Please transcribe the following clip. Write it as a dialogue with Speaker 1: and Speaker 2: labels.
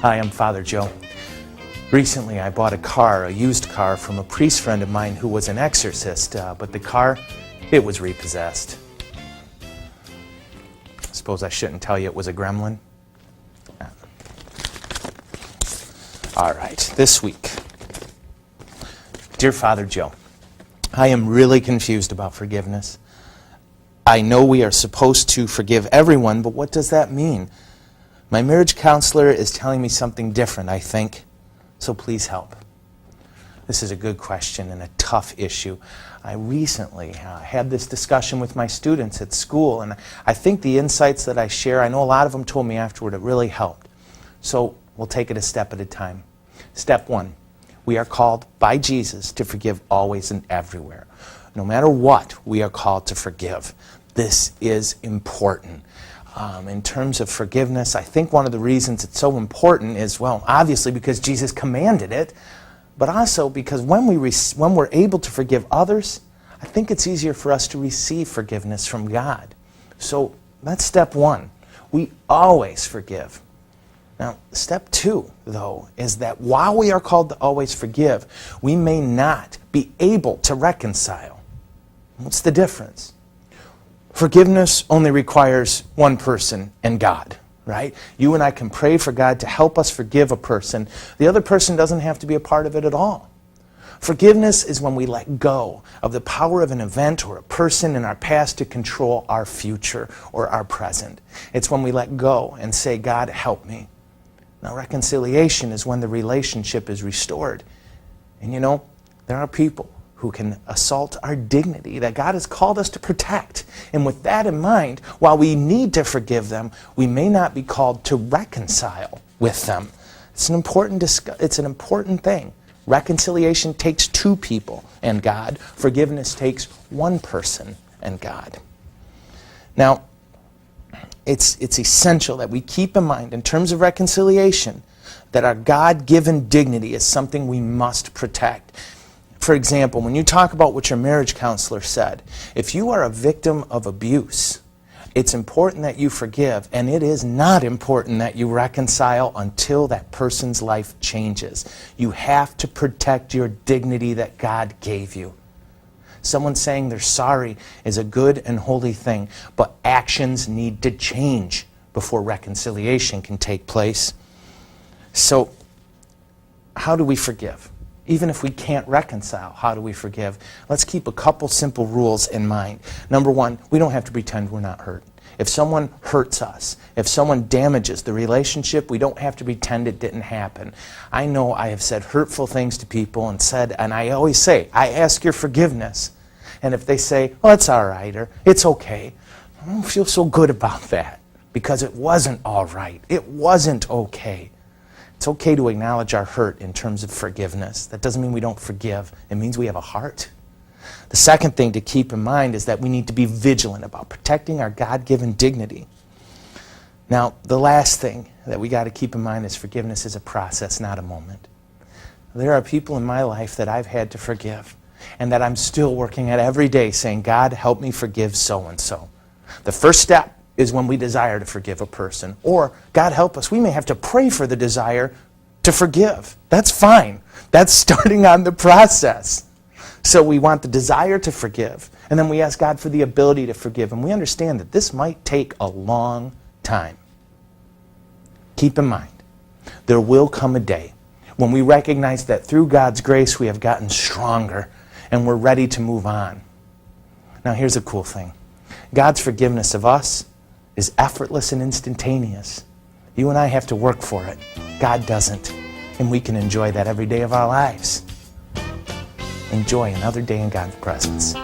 Speaker 1: Hi, I'm Father Joe. Recently I bought a used car, from a priest friend of mine who was an exorcist, but the car, it was repossessed. Suppose I shouldn't tell you it was a gremlin? All right, this week. Dear Father Joe, I am really confused about forgiveness. I know we are supposed to forgive everyone, but what does that mean? My marriage counselor is telling me something different, I think, so please help. This is a good question and a tough issue. I recently had this discussion with my students at school, and I think the insights that I share, I know a lot of them told me afterward, it really helped. So we'll take it a step at a time. Step one, we are called by Jesus to forgive always and everywhere. No matter what, we are called to forgive. This is important. In terms of forgiveness, I think one of the reasons it's so important is, well, obviously because Jesus commanded it, but also because when we're able to forgive others, I think it's easier for us to receive forgiveness from God. So that's step one. We always forgive. Now, step two, though, is that while we are called to always forgive, we may not be able to reconcile. What's the difference? Forgiveness only requires one person and God, right? You and I can pray for God to help us forgive a person. The other person doesn't have to be a part of it at all. Forgiveness is when we let go of the power of an event or a person in our past to control our future or our present. It's when we let go and say, God, help me. Now, reconciliation is when the relationship is restored. And you know, there are people who can assault our dignity that God has called us to protect. And with that in mind, while we need to forgive them, we may not be called to reconcile with them. It's an important thing. Reconciliation takes two people and God. Forgiveness takes one person and God. Now, it's essential that we keep in mind, in terms of reconciliation, that our God-given dignity is something we must protect. For example, when you talk about what your marriage counselor said, if you are a victim of abuse, it's important that you forgive, and it is not important that you reconcile until that person's life changes. You have to protect your dignity that God gave you. Someone saying they're sorry is a good and holy thing, but actions need to change before reconciliation can take place. So, how do we forgive? Even if we can't reconcile, how do we forgive? Let's keep a couple simple rules in mind. Number one, we don't have to pretend we're not hurt. If someone hurts us, if someone damages the relationship, we don't have to pretend it didn't happen. I know I have said hurtful things to people and I always say, I ask your forgiveness. And if they say, well, it's all right, or it's okay, I don't feel so good about that because it wasn't all right. It wasn't okay. It's okay to acknowledge our hurt in terms of forgiveness. That doesn't mean we don't forgive. It means we have a heart. The second thing to keep in mind is that we need to be vigilant about protecting our God-given dignity. Now, the last thing that we got to keep in mind is forgiveness is a process, not a moment. There are people in my life that I've had to forgive and that I'm still working at every day saying, God, help me forgive so-and-so. The first step is when we desire to forgive a person. Or, God help us, we may have to pray for the desire to forgive. That's fine. That's starting on the process. So we want the desire to forgive, and then we ask God for the ability to forgive. And we understand that this might take a long time. Keep in mind, there will come a day when we recognize that through God's grace we have gotten stronger and we're ready to move on. Now here's a cool thing. God's forgiveness of us is effortless and instantaneous. You and I have to work for it. God doesn't. And we can enjoy that every day of our lives. Enjoy another day in God's presence.